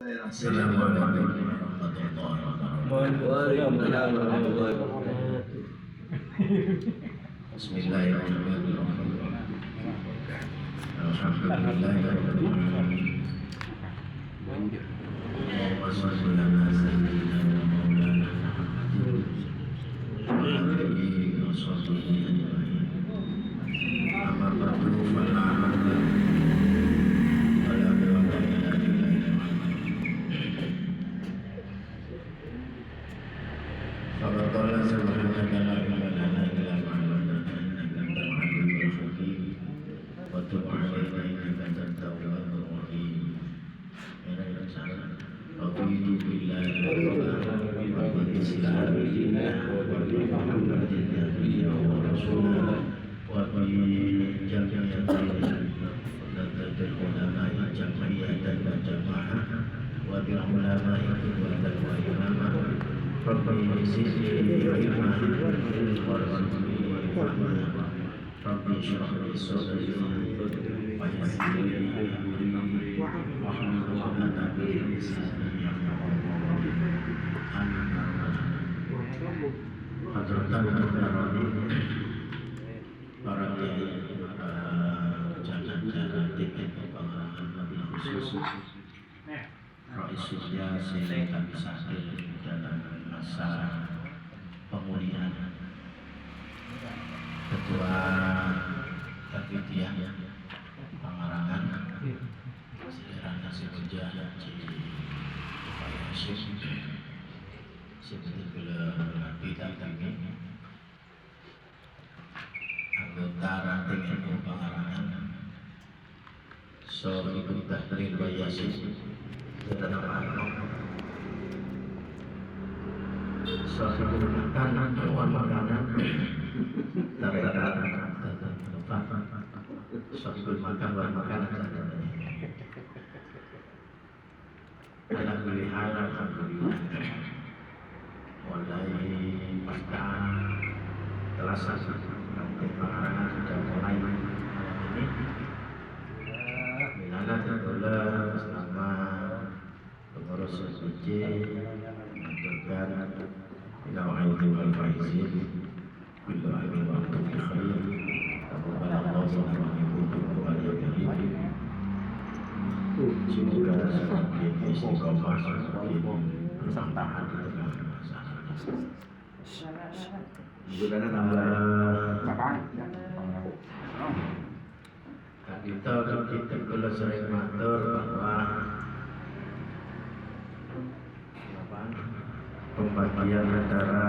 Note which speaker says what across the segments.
Speaker 1: Assalamualaikum warahmatullahi wabarakatuh.
Speaker 2: Waalaikumsalam warahmatullahi wabarakatuh.
Speaker 1: Bismillahirrahmanirrahim. Alhamdulillahirabbil alamin. Allahumma shalli ala sayyidina wa maulana Muhammadin wa alihi wa sahbihi ajma'in. Amma ba'du fa Faqala subhanaka la ilma lana illa ma 'allamtana innaka antal 'alimul hakim wa tub 'alaina innaka antat tawwabur rahim. Raditu billahi wa bil islami dinan wa bi Muhammadin nabiyyan wa rasulan wa bi jami'il ulama'i jam'iyyatan wa jama'ah wa bil ulama'i qudwatan wa imamah. Rabbi zidni ilman warzuqni fahman. Rabbi shrah li sadri wa yassir li amri wahlul 'uqdatam min lisani yafqahu qawli. Amin ya rabbal alamin. Hadratan muhtaromin, para kiai, para jalan-jalan tim pengarahan wabil khusus Raisnya Sele kami sadar dalam masa pemulihan Ketua Kepidian Pengarangan Sirana Sibuja Fayasyid Seperti bila bidang kami anggota ranting ilmu pengarangan Sohibul Tahrir Fayasyid Sahibul makanan, hewan makanan, sahibul makan, hewan makanan. Alhamdulillah, alhamdulillah. Mulai pasca telah nanti pengarangan sudah mulai ini. Minana tergolong selama pengurus SPC mengaturkan ilmu wal faizin kullu amin wa antum bi khair taqabbalallahu minkum wa iyyakum. Semoga semakin istiqomah, semakin bertahan di tengah masalah. Gimana tambah kita kalau sering matur bahwa pembagian antara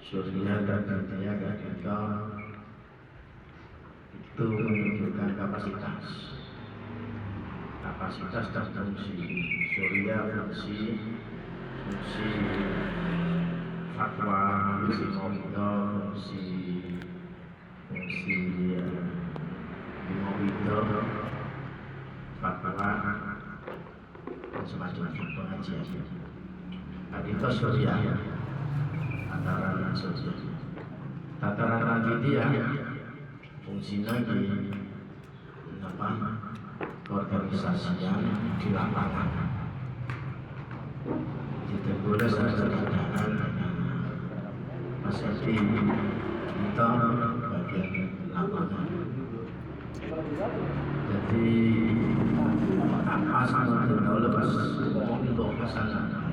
Speaker 1: Syuriah dan Jaya kita itu menunjukkan kapasitas dan fungsi. Syuriah fungsi fatwa, fungsi komido, fungsi komido, fatwa dan semacam pengajian. Hadithah Syuriah tataran Syuriah, tataran Rajidiyah fungsinya di keorganisasian di lapangan. Tidak boleh sederhana Mas Edi kita bagian lapangan. Jadi apa sama tahu lepas untuk kesana.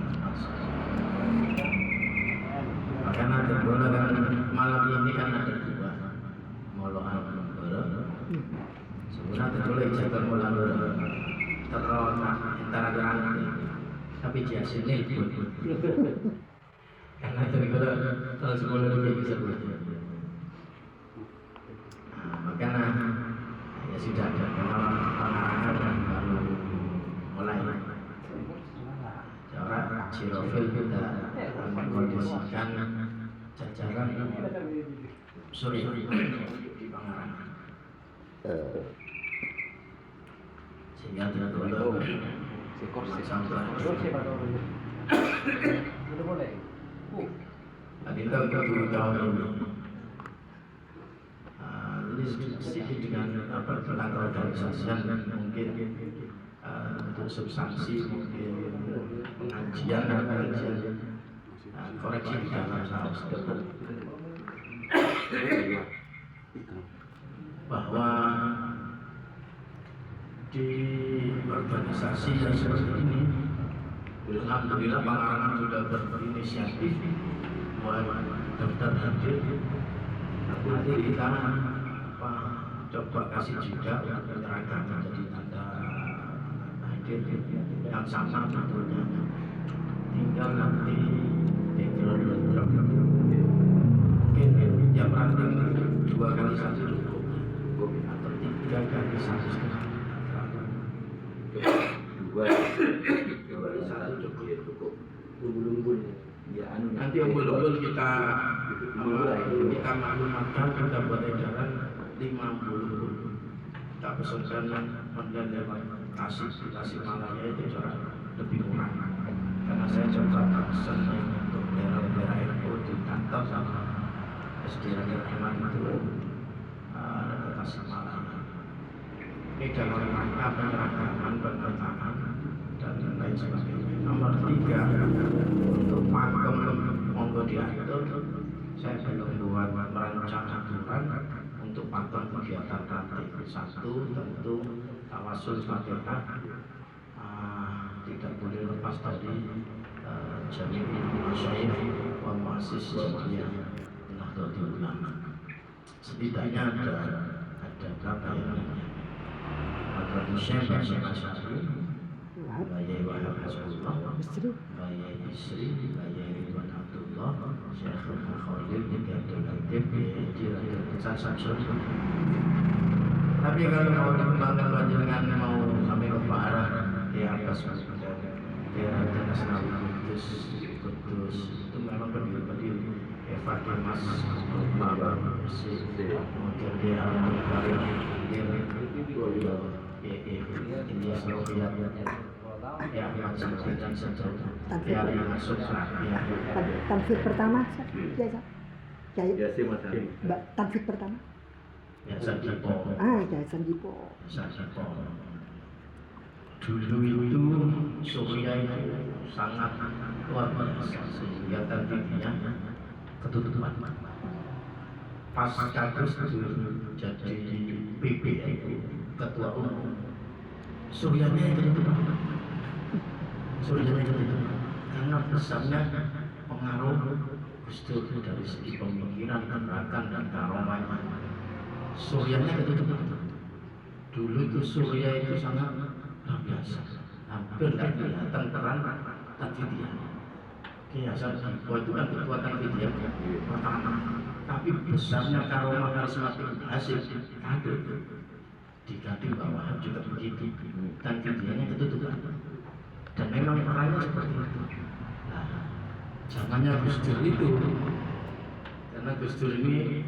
Speaker 1: Karena tergolong kan malam ini kan ada dua molohan bareng. Sebenarnya tergolong jaga molan bareng. Terlalu antara gerang tapi jasa ini pun. Karena tergolong kalau sekolah dulu bisa buat. Makanya ya sudah ada pengarangan dan baru mulai. Cara Cirofil kita mengkondisikan jajaran Syuriah di pengarangan sehingga tidak boleh tadi kita 7 tahun ini sedikit dengan tentang keorganisasian mungkin untuk substansi mungkin pengajian dan pengajian koreksi di dalam saus bahwa di organisasi yang seperti ini, alhamdulillah pengarangan sudah berinisiatif mulai daftar hadir. Nanti kita coba kasih jeda untuk menyerahkan menjadi tanda hadir yang sama tentunya. Tinggal nanti background mungkin yang ranting 2 kali 1 cukup atau 3 kali 1 setengah.
Speaker 2: 2 kali 1 cukup. Umbul-umbul ya anu
Speaker 1: nanti umbul-umbul kita maklumatkan, kita buat edaran 50. Kita pesankan online lewat Tasikmalaya itu cara lebih murah. Karena saya coba pesan untuk daerah-daerah NU di kantor sama SDN Iman itu ada ke Tasikmalaya. Ini dalam rangka penyerahan penataan dan lain sebagainya. Nomor 3 untuk pakem monggo diatur. Saya belum buat merancang aturan untuk pakem kegiatan nanti. 1 tentu tawasul Fatihah tidak boleh lepas dari jami'il masyayikh wa muassis Jami'ah Nahdlatul Ulama. Setidaknya ada berapa yang ada Syekh Masyari, Bayai Wahab Hasbullah, Bayai Isri, Bayai Ridwan Abdullah, Syekh Khalil bin Abdul Latif, Bayai Hasan Samsul. Tapi kalau mau dikembangkan panjenengan mau sampai ke Barat di atas daerah Nasional Kudus itu memang pendiri-pendiri Fakir Mas kemudian dia Al-Karim India Slovia ya Ahmad dan seterusnya ya masuk
Speaker 3: tanfid pertama
Speaker 2: ya sih Mas
Speaker 3: tanfid pertama
Speaker 1: Yayasan Dipo.
Speaker 3: Yayasan Dipo.
Speaker 1: Dulu itu Surya itu sangat luar biasa sehingga tentunya ketutupan. Pas Kadus jadi PBN ketua umum, Suryanya itu ketutupan. Karena besarnya pengaruh Gus Dur dari segi pemikiran, gerakan dan karomahnya. Suryanya ketutupan. Dulu itu Surya itu sangat luar biasa, hampir tidak kelihatan peran Tadfidiyah. Yayasan Dipo itu kan ketua Tadfidiyah pertama, tapi besarnya karomah karismatik hasil kader diganti bawah juga begitu. Tadfidiyahnya ketutupan, dan memang perannya seperti itu. Nah, zamannya Gus Dur itu, karena Gus Dur ini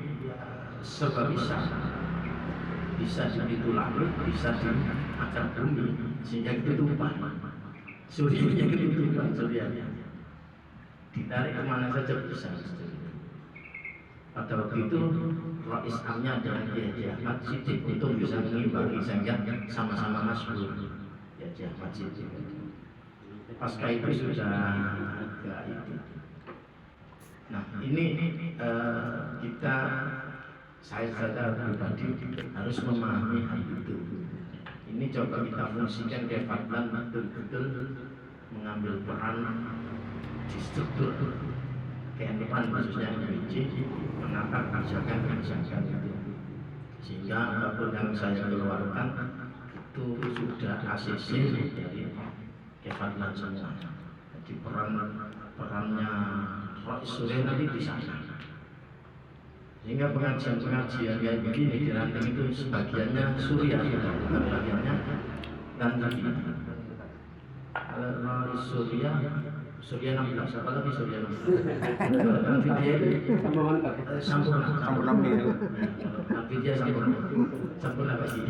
Speaker 1: serba bisa di pintu langit, bisa di akar bumi, sehingga ketutupan. Suryanya ketutupan, suryanya ditarik kemana saja bisa. Pada waktu itu Rais Amnya adalah Kiai Ahmad Siddiq untuk bisa mengimbangi sehingga sama-sama masuk Kiai Ahmad Siddiq. Pasca itu sudah agak itu. Nah ini saya pribadi harus memahami hal itu. Ini coba kita fungsikan ke Fadlan betul-betul mengambil peran di struktur kehidupan khususnya MBJ, menata kebijakan itu. Sehingga apapun yang saya keluarkan itu sudah ACC dari Kefadlan semua. Jadi perannya Rais Surya nanti di sana. Sehingga pengajian-pengajian kayak begini di ranting itu sebagiannya Surya, bukan bagiannya dan lagi. Kalau Surya 16, apa lagi Surya 16? Dan Vidya itu sampurna. Dan Vidya sampurna lagi.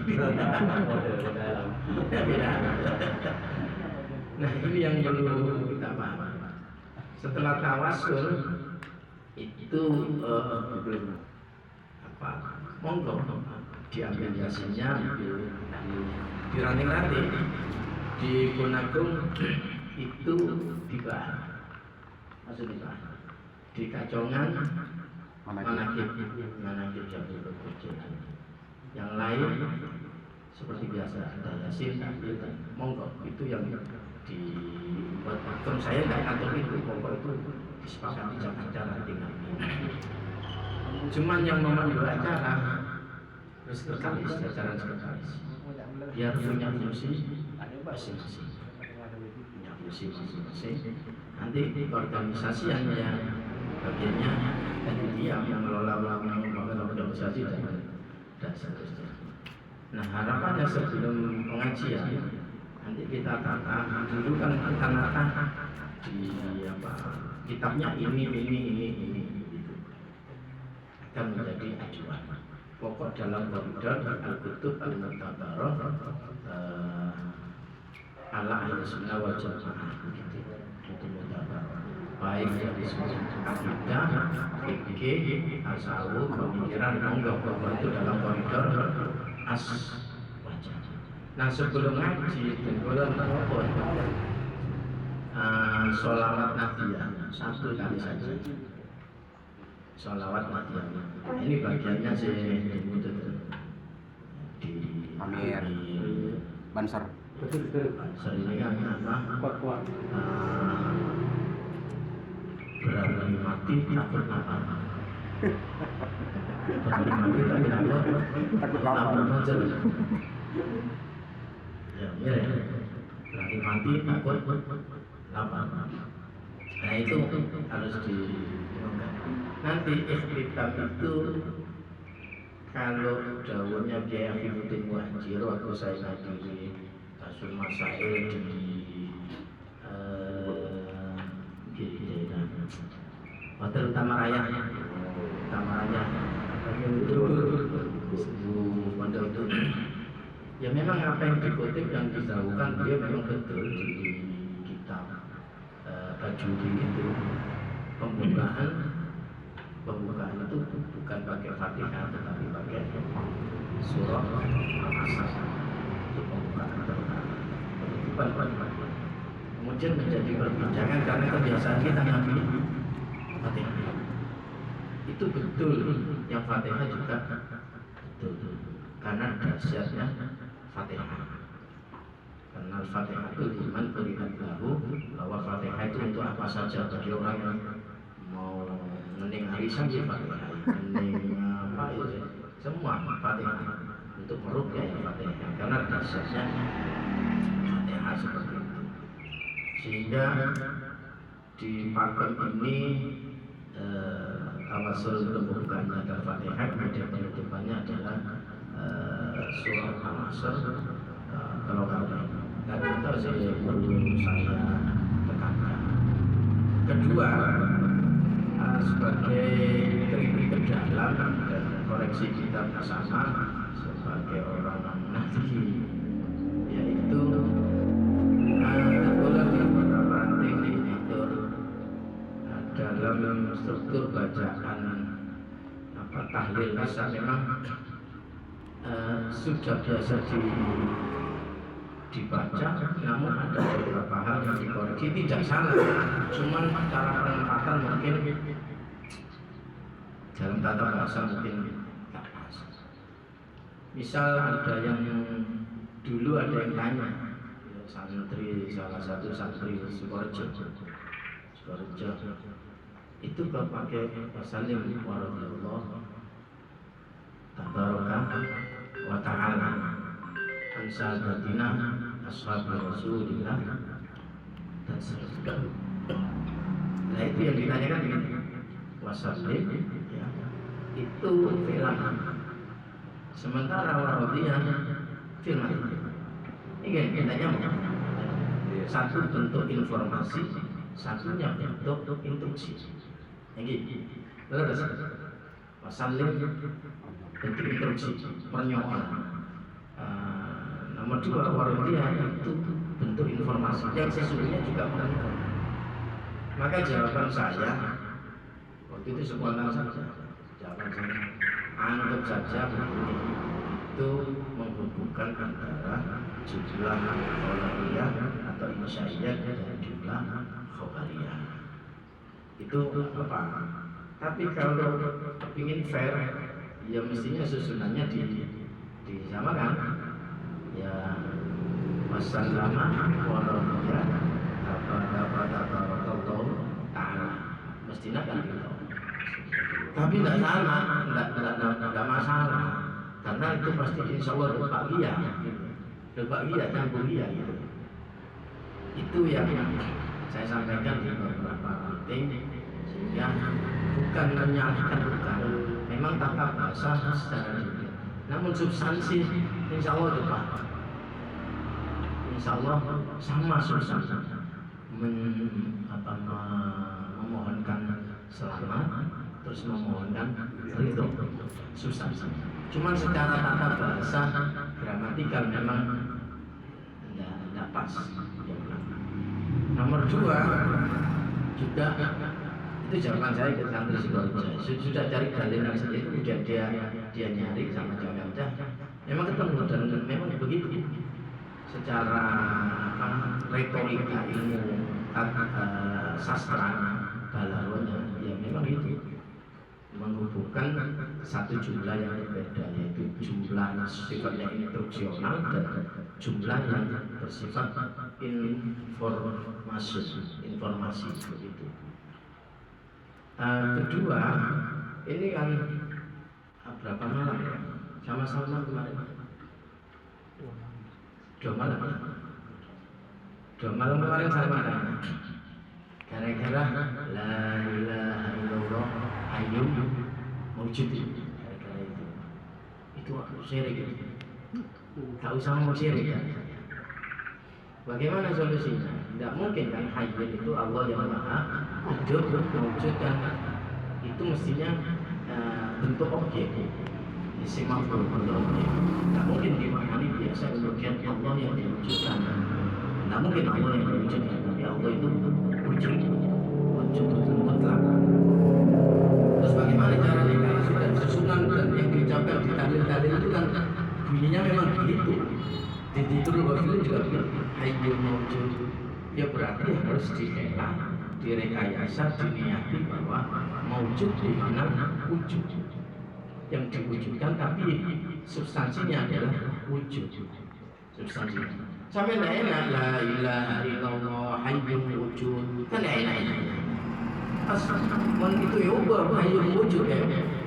Speaker 1: Nah ini yang perlu kita paham. Setelah tawasul itu monggo diambil hasilnya di ranting-ranting di Bonagung itu dibahas, maksudnya di Kacongan manakib Jabir Kecil. Yang lain seperti biasa ada Yasin, Tahlil, monggo itu yang dibuat pakem. Saya nggak ngatur itu, pokok itu disepakati acara tinggal. Cuman yang memandu acara sekretaris, jajaran sekretaris, dia harus punya fungsi masing-masing. Punya fungsi masing-masing. Nanti organisasian yang bagiannya dia yang mengelola organisasi dan seterusnya. Nah, harapannya sebelum pengajian nanti kita tata dulu kan kita nata di kitabnya ini gitu. Akan menjadi acuan pokok dalam koridor Al-Kutub Al-Mutabarah ala Ahlussunnah wal Jamaah gitu. Itu mutabarah. Baik dari sudut akidah, fikih, tasawuf, pemikiran, monggo itu dalam koridor wajah. Nah, sebelum ngaji tenggelam maupun sholawat Nabiya 1 kali saja. Sholawat Nabiya. Ini bagiannya di
Speaker 4: Amir Banser.
Speaker 1: Banser ini kan apa? Berani mati takut apa? Berani mati takut apa? Ya, berani mati takut apa? Nah, itu harus dilakukan. Nanti ikhtitam itu kalau dawuhnya Kiai Hafizuddin Muhajir waktu saya ngaji Asul Masail di Hotel Tamaraya itu pondok itu ya memang apa yang dikutip yang disahkan beliau memang betul di kitab Bajuri itu pembukaan itu bukan pakai Fatihah tetapi pakai surah Al-Asr. Itu pembukaan pertama. Kemudian menjadi perbincangan karena kebiasaan kita ngambil Fatihah. Itu betul, yang Fatihah juga betul. Karena dahsyatnya Fatihah. Karena Fatihah itu liman kulihat lahu, bahwa Fatihah itu untuk apa saja bagi orang yang mau mening arisan ya Fatihah, mening apa itu semua Fatihah untuk meruqyah ya Fatihah. Karena dahsyatnya Fatihah seperti itu. Sehingga di pakem ini tawasul pembukaannya adalah Fatihah, kemudian penutupannya adalah surah Al-Asr. Kalau dan itu saya perlu saya tekankan. Kedua, sebagai kritik ke dalam dan koreksi kita bersama sebagai orang Nahdli, yaitu kebetulan yang beberapa diatur dalam struktur bacaan tahlil lisan memang sudah biasa dibaca, namun ada beberapa hal yang dikoreksi, tidak salah, cuman cara penempatan mungkin dalam tata bahasa mungkin tak pas. Misal ada yang dulu ada yang tanya, santri, salah satu santri Sukorejo itu kalau pakai pasalnya waradillah tabaraka wa ta'ala ansadatina ashabi rasulillah dan seterusnya. Nah, itu yang ditanyakan ini wasallim ya, itu fi'lan, sementara waradiyah fi'lan. Ini kitanya satu bentuk informasi, satunya bentuk instruksi. Ini terus wasallim bentuk instruksi, pernyolan. Nomor dua, waradiyah itu bentuk informasi yang sesungguhnya juga penting. Maka jawaban saya waktu itu spontan saja. Jawaban saya anggap saja begini, itu menghubungkan antara jumlah qauliyah atau insyaiyah dan jumlah khobariyah. Itu apa? Tapi kalau ingin fair, ya mestinya susunannya disamakan. Ya wasallama wa radiya tabarakallahu ta'ala. Mestinya kan gitu. Tapi tidak salah, tidak masalah. Karena itu pasti insya Allah berbagiyah, berbagiyah dan kuliah gitu. Itu yang saya sampaikan di beberapa meeting, sehingga bukan menyalahkan, bukan. Memang tata bahasa secara detail. Namun substansi insya Allah depan. Insya Allah sama substansi. Memohonkan selamat, terus memohonkan ridho, substansi. Cuman secara tata bahasa gramatikal memang tidak pas. Nomor 2 juga itu jawaban saya ke santri psikologi. Sudah cari dalil yang seperti itu, kemudian dia nyari sama jawabannya. Memang ketemu dan memang begitu. Secara retorika ilmu sastra balaghahnya ya memang itu menghubungkan satu jumlah yang berbeda, yaitu jumlah sifatnya instruksional dan jumlah yang bersifat informasi begitu. Kedua, ini kan berapa malam ya? Sama-sama kemarin 2 malam. 2 malam kemarin saya makan. Gara-gara la ilaha illallah hayyun mawjud. Gara-gara itu syirik. Tak usah mau syirik ya. Bagaimana solusinya? Tidak mungkin kan hayyun itu Allah yang maha hidup, mawjud, dan itu mestinya bentuk objek. Isim maf'ul bentuk objek. Tidak mungkin dimaknani biasa kemudian Allah yang diwujudkan. Tidak mungkin Allah yang diwujudkan, tapi Allah itu wujud mutlak. Terus bagaimana caranya? Karena sudah susunan dan yang diucapkan di dalil-dalil itu kan bunyinya memang begitu. Di titul wakil juga begitu. Hayyun mawjud. Ya berarti harus dihela, direkayasa, diniati bahwa mawjud di mana wujud. Yang diwujudkan tapi substansinya adalah wujud. Substansinya. Sampai tidak enak, la ilaha illallah hayyun wujud, kan tidak enak. Pas itu ya ubah hayyun wujud ya,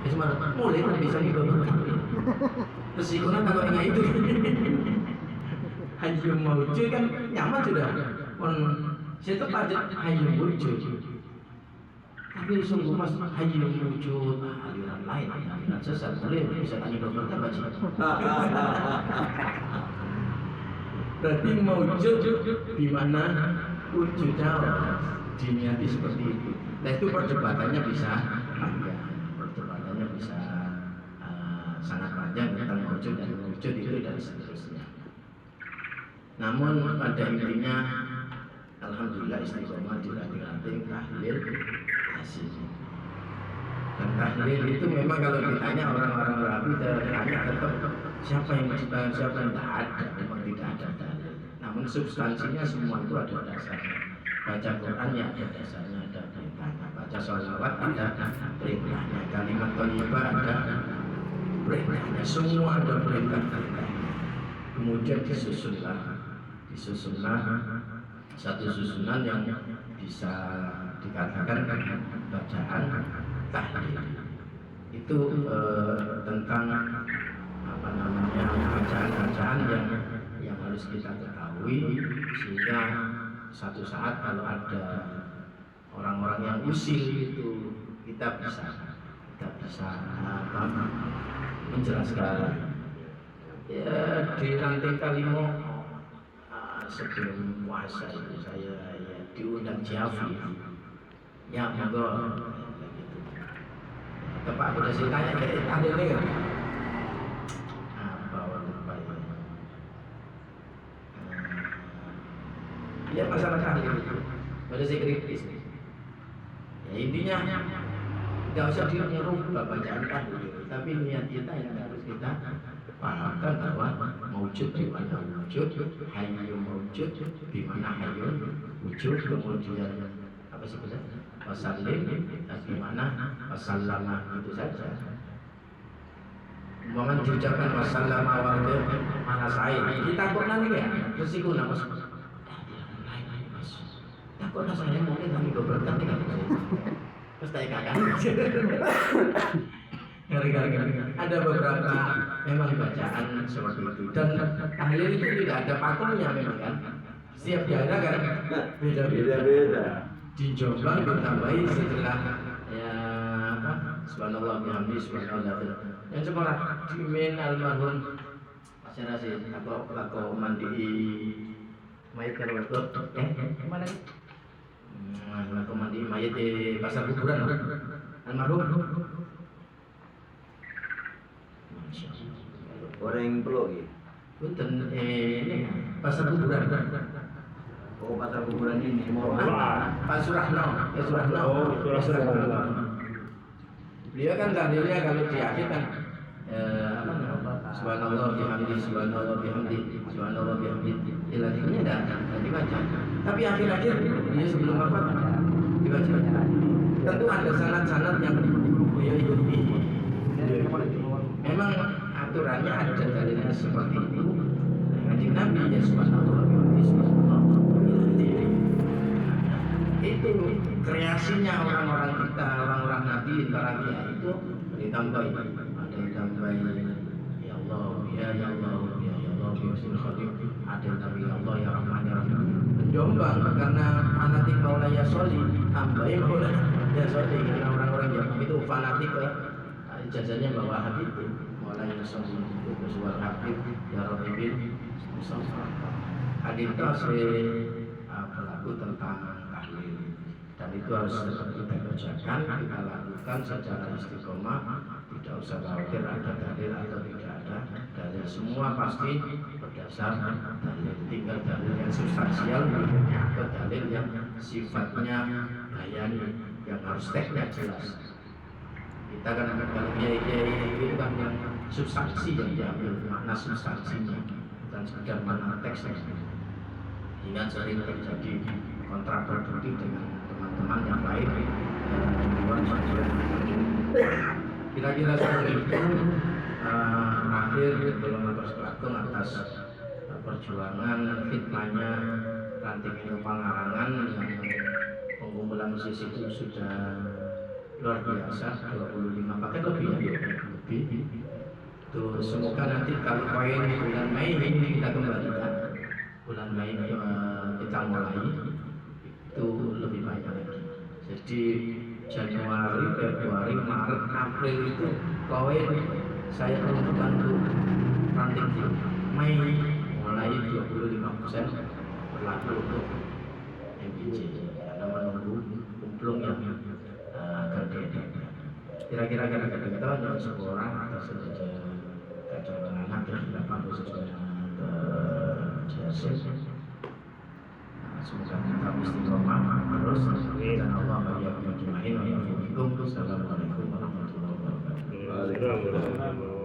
Speaker 1: cuma mulai kan bisa dibabarkan. Resikonya kalau ingat itu hayyun wujud kan nyaman sudah. Saya tetap aja hayyun wujud. Tapi sungguh mas hayyun wujud aliran lain, aliran sesat, boleh bisa tanya dokter baca. Berarti mewujud di mana wujudnya diniati seperti itu. Nah itu perdebatannya bisa sangat panjang tentang mewujud dan mewujud itu dan seterusnya. Namun pada intinya alhamdulillah istiqomah dilatih-latih tahlil hasil. Dan tahlil itu memang kalau ditanya orang-orang Rabi tanya tetap siapa yang menciptakan, siapa yang tidak ada, memang tidak ada dalil. Namun substansinya semua itu ada dasarnya. Baca Quran ya ada dasarnya, ada perintahnya. Baca sholawat ada perintahnya. Kalimat thayyibah ada perintahnya. Semua ada perintah-perintahnya. Kemudian disusunlah satu susunan yang bisa dikatakan bacaan tahlil. Itu tentang bacaan-bacaan yang harus kita ketahui, sehingga satu saat kalau ada orang-orang yang usil itu kita bisa menjelaskan. Ya di ranting Kalimo sebelum puasa itu saya diundang Javi. Ya monggo. Tepat udah saya tanya dari tahlil ini kan. Ya masalah tahlil itu pada saya kritis. Ya intinya nggak usah dia nyuruh bacaan tahlil, tapi niat kita yang harus kita pahamkan bahwa mewujud di mana wujud, hayyun mewujud di mana hayyun wujud, kemudian apa sebenarnya wasallim di mana wasallama, itu saja. Umpama diucapkan wasallama waktu mana saya kita pernah nih ya terus itu nama takut saya mungkin kami berberkat nih terus saya kakak ada beberapa memang bacaan seperti itu dan tahlil itu tidak ada pakemnya memang kan setiap daerah kan beda-beda. Di Jombang ditambahi setelah ya apa subhanallah bihamdi subhanallah yang sekolah dimin almarhum saya rasa aku mandi mayat kalau mana aku mandi mayat di pasar kuburan almarhum
Speaker 2: Orang yang peluk gitu.
Speaker 1: punten ini pasar kuburan.
Speaker 2: Oh, pasar kuburan ini mau
Speaker 1: Pak Surahno. Dia kan tahlilnya kalau di akhir kan subhanallah bihamdi subhanallah bihamdi subhanallah bihamdi. Ilahnya tidak dibaca. Tapi akhir-akhir dia sebelum wafat dibaca. Tentu ada sanad-sanad yang beliau ikuti. Memang aturannya ada dalilnya seperti itu. Kanjeng Nabi ya subhanallah bihamdi subhanallah. Itu kreasinya orang-orang kita, orang-orang Nabi, para kiai itu ditambahi, ada yang tambahi ya Allah, ya Allah, ya Allah, biusul khatim, ada yang tambahi ya Allah, ya Rahman, ya Rahim. Jombang karena fanatik Maula ya Soli, tambahi Maula ya Soli karena orang-orang Jombang itu fanatik ke ijazahnya bawa Habib, Maula ya Soli itu bersuara Habib, ya Rabbil, Mustafa. Adinta pelaku tentang dan itu harus tetap kita kerjakan, kita lakukan secara istiqomah, tidak usah khawatir ada dalil atau tidak ada dalil, semua pasti berdasar dalil, tinggal dalil yang substansial atau dalil yang sifatnya bayani, yang harus teksnya jelas. Kita kan kalau kiai itu kan yang substansi yang diambil, makna substansinya dan sekedar makna teksnya. Hingga sering terjadi kontraproduktif dengan teman-teman yang lain kira-kira seperti itu. Akhir belum atas kelakon atas perjuangan fitnahnya ranting ilmu pengarangan yang pengumpulan musisi itu sudah luar biasa, 25 paket lebih. Itu semoga nanti kalau poin bulan Mei ini kita kembalikan, bulan Mei kita mulai itu lebih banyak lagi. Jadi Januari, Februari, Maret, April itu koin saya peruntukkan untuk ranting film. Mei mulai 25% berlaku untuk MBJ karena menunggu kumplung yang akan diadakan. Kira-kira kita hanya seorang atau saja kadang anak dan berapa khususnya ke Jasin. Semoga kita istiqomah terus dan Allah bagi yang majma'in wa yafikum. Assalamualaikum warahmatullahi wabarakatuh.